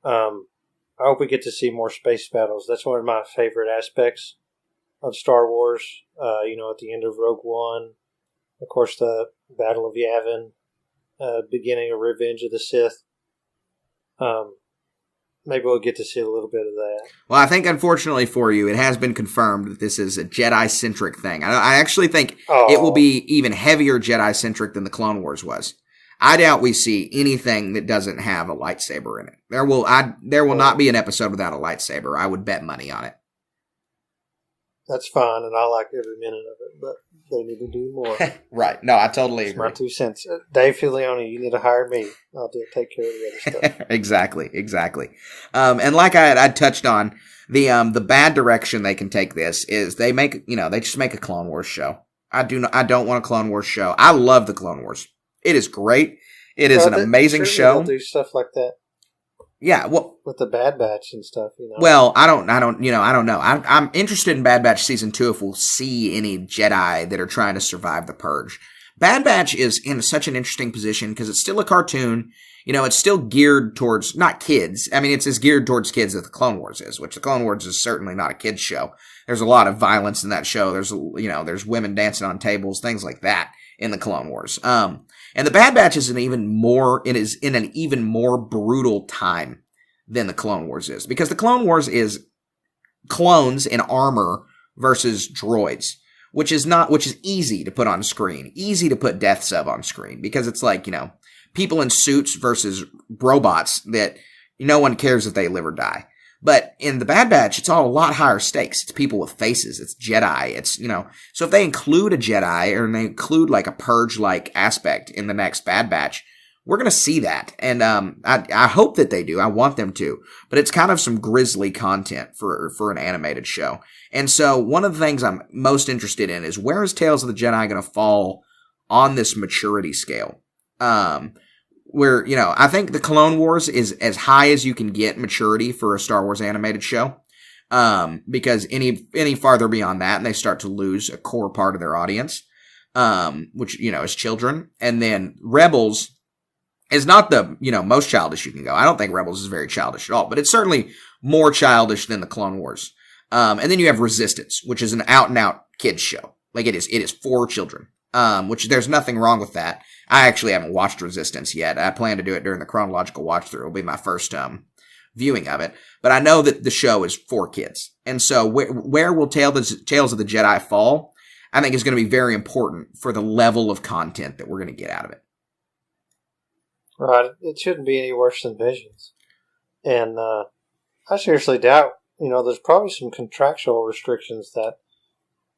I hope we get to see more space battles. That's one of my favorite aspects of Star Wars. At the end of Rogue One, of course, the Battle of Yavin, beginning of Revenge of the Sith. Maybe we'll get to see a little bit of that. Well, I think, unfortunately for you, it has been confirmed that this is a Jedi-centric thing. I actually think it will be even heavier Jedi-centric than the Clone Wars was. I doubt we see anything that doesn't have a lightsaber in it. There will not be an episode without a lightsaber. I would bet money on it. That's fine, and I like every minute of it, but they need to do more. Right. No, I totally agree. My 2 cents. Dave Filioni, you need to hire me. I'll take care of the other stuff. Exactly. And like I touched on, the bad direction they can take this is they just make a Clone Wars show. I don't want a Clone Wars show. I love the Clone Wars. It is great. It is an amazing show. They'll do stuff like that. Yeah, well, with the Bad Batch and stuff, Well, I don't know. I'm interested in Bad Batch season 2 if we'll see any Jedi that are trying to survive the Purge. Bad Batch is in such an interesting position because it's still a cartoon. It's still geared towards, not kids. I mean, it's as geared towards kids as the Clone Wars is, which the Clone Wars is certainly not a kid's show. There's a lot of violence in that show. There's women dancing on tables, things like that in the Clone Wars. And the Bad Batch is in an even more brutal time than the Clone Wars is, because the Clone Wars is clones in armor versus droids, which is easy to put on screen, easy to put Death Sub on screen, because it's like, people in suits versus robots that no one cares if they live or die. But in the Bad Batch, it's all a lot higher stakes. It's people with faces. It's Jedi. It's, so if they include a Jedi or they include like a Purge-like aspect in the next Bad Batch, we're going to see that. And I hope that they do. I want them to. But it's kind of some grisly content for an animated show. And so one of the things I'm most interested in is, where is Tales of the Jedi going to fall on this maturity scale? Where, I think the Clone Wars is as high as you can get maturity for a Star Wars animated show. Because any farther beyond that, and they start to lose a core part of their audience, which, is children. And then Rebels is not the, most childish you can go. I don't think Rebels is very childish at all, but it's certainly more childish than the Clone Wars. And then you have Resistance, which is an out and out kids show. Like it is for children. Which there's nothing wrong with that. I actually haven't watched Resistance yet. I plan to do it during the chronological watch through. It'll be my first viewing of it. But I know that the show is for kids. And so where will Tales of the Jedi fall, I think is going to be very important for the level of content that we're going to get out of it. Right. It shouldn't be any worse than Visions. And I seriously doubt, there's probably some contractual restrictions that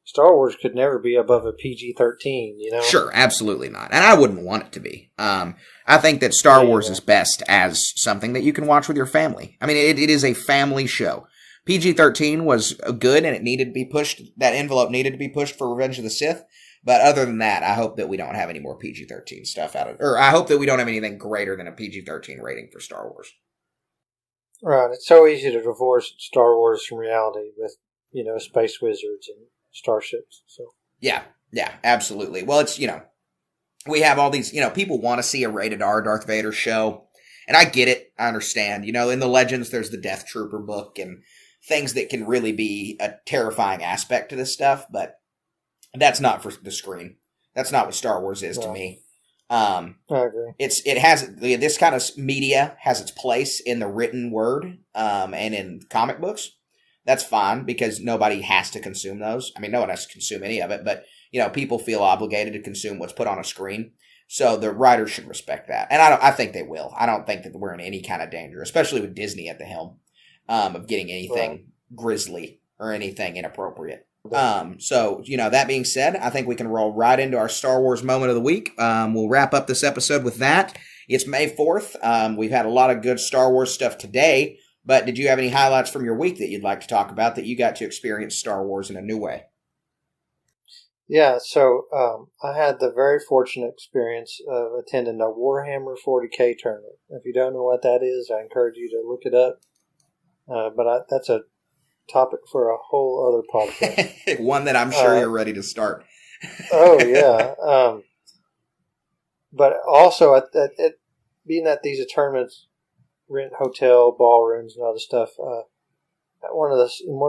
Star Wars could never be above a PG-13, Sure, absolutely not. And I wouldn't want it to be. I think that Star Wars is best as something that you can watch with your family. I mean, it is a family show. PG-13 was good, and it needed to be pushed. That envelope needed to be pushed for Revenge of the Sith. But other than that, I hope that we don't have any more PG-13 stuff or I hope that we don't have anything greater than a PG-13 rating for Star Wars. Right. It's so easy to divorce Star Wars from reality with, space wizards and starships. So yeah, absolutely. Well, it's, we have all these, people want to see a rated R Darth Vader show, and I get it. I understand. In the Legends, there's the Death Trooper book and things that can really be a terrifying aspect to this stuff, but that's not for the screen. That's not what Star Wars is to me. I agree. This kind of media has its place in the written word, and in comic books. That's fine, because nobody has to consume those. I mean, no one has to consume any of it, but, people feel obligated to consume what's put on a screen. So the writers should respect that. And I think they will. I don't think that we're in any kind of danger, especially with Disney at the helm, of getting anything grisly or anything inappropriate. So, that being said, I think we can roll right into our Star Wars moment of the week. We'll wrap up this episode with that. It's May 4th. We've had a lot of good Star Wars stuff today. But did you have any highlights from your week that you'd like to talk about, that you got to experience Star Wars in a new way? Yeah, so I had the very fortunate experience of attending a Warhammer 40K tournament. If you don't know what that is, I encourage you to look it up. But that's a topic for a whole other podcast. One that I'm sure you're ready to start. Oh, yeah. But also, being at these tournaments, rent hotel ballrooms and other stuff. In one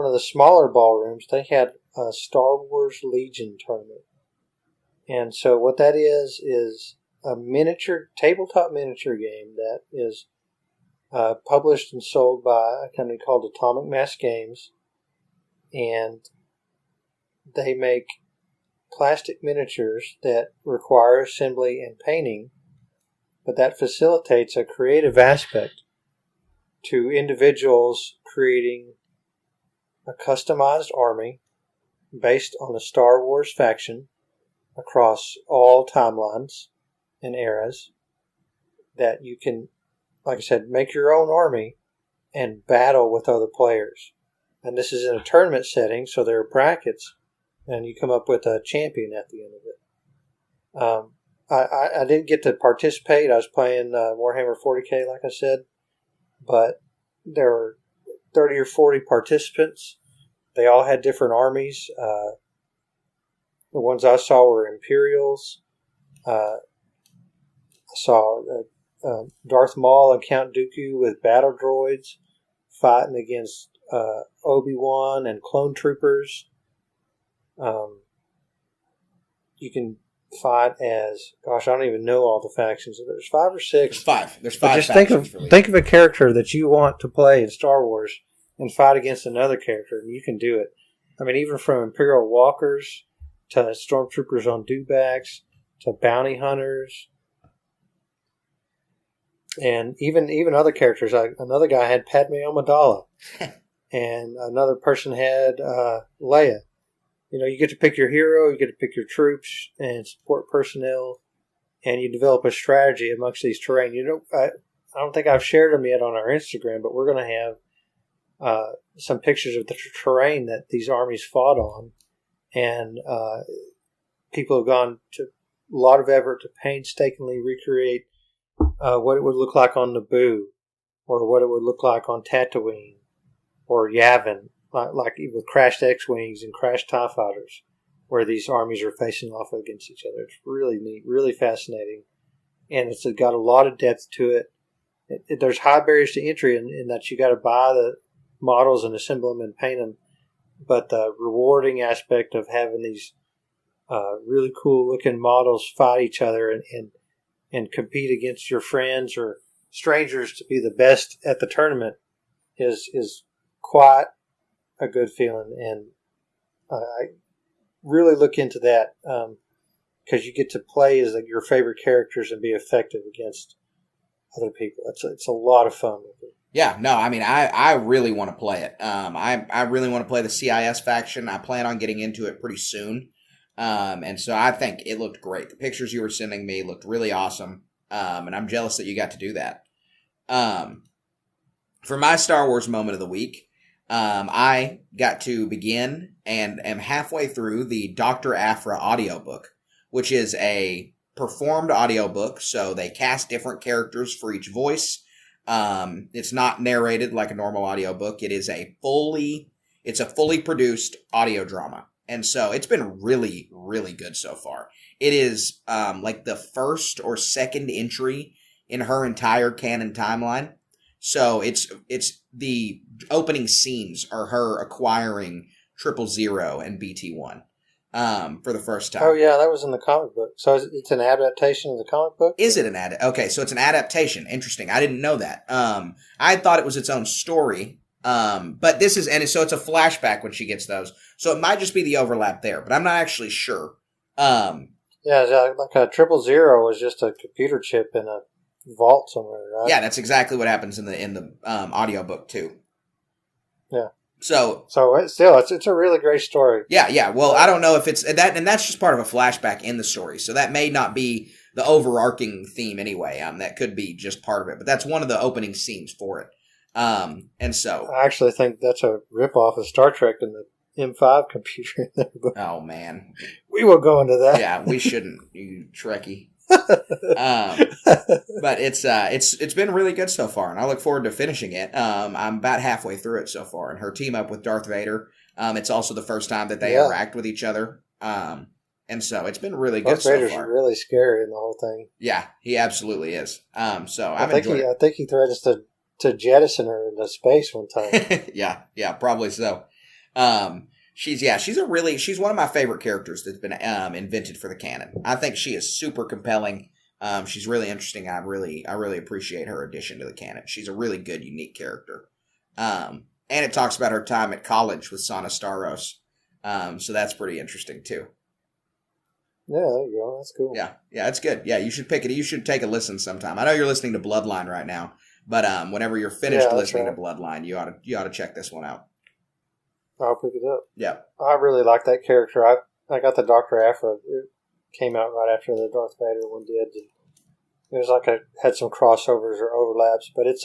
of the smaller ballrooms, they had a Star Wars Legion tournament, and so what that is a tabletop miniature game that is published and sold by a company called Atomic Mass Games, and they make plastic miniatures that require assembly and painting, but that facilitates a creative aspect to individuals creating a customized army based on the Star Wars faction across all timelines and eras, that you can, like I said, make your own army and battle with other players. And this is in a tournament setting, so there are brackets, and you come up with a champion at the end of it. I didn't get to participate. I was playing Warhammer 40K, like I said. But there were 30 or 40 participants. They all had different armies. The ones I saw were Imperials. I saw Darth Maul and Count Dooku with battle droids fighting against Obi-Wan and clone troopers. You can fight as, gosh, I don't even know all the factions. There's 5 or 6. There's 5. There's 5 just factions. think of a character that you want to play in Star Wars and fight against another character, and you can do it. I mean, even from Imperial Walkers to Stormtroopers on dewbacks to bounty hunters, and even other characters. Another guy had Padme Amidala, and another person had Leia. You know, you get to pick your hero, you get to pick your troops and support personnel, and you develop a strategy amongst these terrain. You know, I don't think I've shared them yet on our Instagram, but we're going to have some pictures of the terrain that these armies fought on, and people have gone to a lot of effort to painstakingly recreate what it would look like on Naboo, or what it would look like on Tatooine, or Yavin, like with crashed X-Wings and crashed TIE Fighters, where these armies are facing off against each other. It's really neat, really fascinating, and it's got a lot of depth to it. There's high barriers to entry in that you got to buy the models and assemble them and paint them, but the rewarding aspect of having these really cool looking models fight each other and compete against your friends or strangers to be the best at the tournament is quite a good feeling. And I really look into that because you get to play as your favorite characters and be effective against other people. It's a lot of fun with it. Yeah, no, I mean, I really want to play it. I really want to play the CIS faction. I plan on getting into it pretty soon. And so I think it looked great. The pictures you were sending me looked really awesome. And I'm jealous that you got to do that. For my Star Wars moment of the week, I got to begin and am halfway through the Dr. Aphra audiobook, which is a performed audiobook. So they cast different characters for each voice. It's not narrated like a normal audiobook. It's a fully produced audio drama. And so it's been really, really good so far. It is like the first or second entry in her entire canon timeline. So it's the opening scenes are her acquiring 000 and BT-1 for the first time. Oh yeah, that was in the comic book. So it's an adaptation of the comic book? Is it okay, so it's an adaptation. Interesting. I didn't know that. I thought it was its own story. But this is, and so it's a flashback when she gets those. So it might just be the overlap there, but I'm not actually sure. Yeah, like a 000 was just a computer chip in a vault somewhere, right? Yeah, that's exactly what happens in the audiobook too. Yeah. So it's a really great story. Yeah. Well, I don't know if it's that, and that's just part of a flashback in the story. So that may not be the overarching theme anyway. That could be just part of it, but that's one of the opening scenes for it. And so I actually think that's a ripoff of Star Trek and the M5 computer in there. But oh man, we will go into that. Yeah, we shouldn't, you Trekkie. But it's been really good so far, and I look forward to finishing it. I'm about halfway through it so far, and her team up with Darth Vader. It's also the first time that they interact with each other. And so it's been really good so far. Vader's really scary in the whole thing. Yeah, he absolutely is. So I think he threatens to jettison her into space one time. yeah, probably so. She's one of my favorite characters that's been invented for the canon. I think she is super compelling. She's really interesting. I really appreciate her addition to the canon. She's a really good, unique character. And it talks about her time at college with Sana Starros. So that's pretty interesting too. Yeah, there you go. That's cool. Yeah, it's good. Yeah, you should pick it. You should take a listen sometime. I know you're listening to Bloodline right now, but whenever you're finished listening to Bloodline, you ought to check this one out. I'll pick it up. Yeah. I really like that character. I got the Dr. Aphra. It came out right after the Darth Vader one did. It was like had some crossovers or overlaps, but it's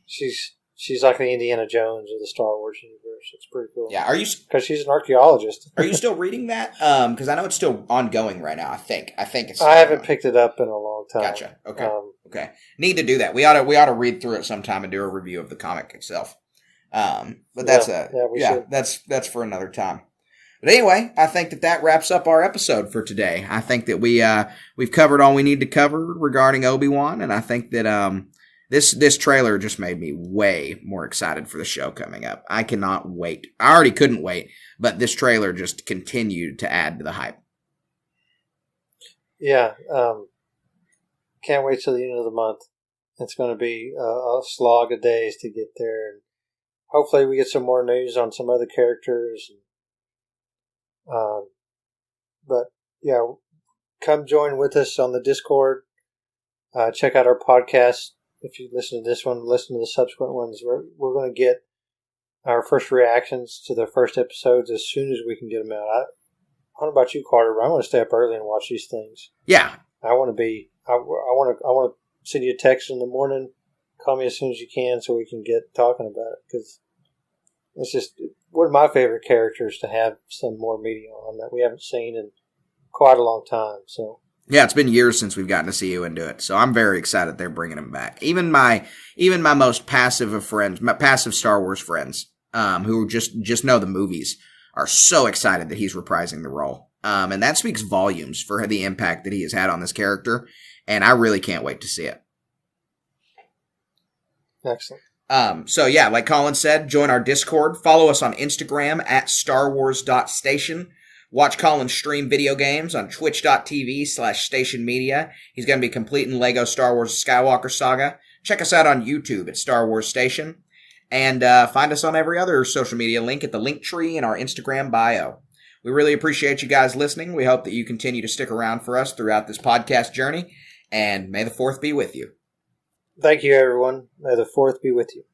she's like the Indiana Jones of the Star Wars universe. It's pretty cool. Yeah, because she's an archaeologist. Are you still reading that? Because I know it's still ongoing right now. I think it's. I haven't picked it up in a long time. Gotcha. Okay. Okay. Need to do that. We ought to read through it sometime and do a review of the comic itself. But that's that's for another time. But anyway, I think that wraps up our episode for today. I think that we've covered all we need to cover regarding Obi-Wan, and I think that this trailer just made me way more excited for the show coming up. I cannot wait. I already couldn't wait, but this trailer just continued to add to the hype. Yeah, can't wait till the end of the month. It's going to be a slog of days to get there. And hopefully we get some more news on some other characters. But yeah, come join with us on the Discord. Check out our podcast. If you listen to this one, listen to the subsequent ones. We're going to get our first reactions to the first episodes as soon as we can get them out. I don't know about you, Carter, but I want to stay up early and watch these things. Yeah. I want to send you a text in the morning. Call me as soon as you can so we can get talking about it, because it's just one of my favorite characters to have some more media on that we haven't seen in quite a long time. So yeah, it's been years since we've gotten to see you and do it, so I'm very excited they're bringing him back. Even my most passive of friends, my passive Star Wars friends, who just know the movies, are so excited that he's reprising the role. And that speaks volumes for the impact that he has had on this character, and I really can't wait to see it. excellent. So yeah, like Colin said, join our Discord. Follow us on Instagram at starwars.station. Watch Colin stream video games on twitch.tv/stationmedia. He's going to be completing Lego Star Wars Skywalker Saga. Check us out on YouTube at Star Wars Station. And find us on every other social media link at the link tree in our Instagram bio. We really appreciate you guys listening. We hope that you continue to stick around for us throughout this podcast journey. And may the 4th be with you. Thank you, everyone. May the 4th be with you.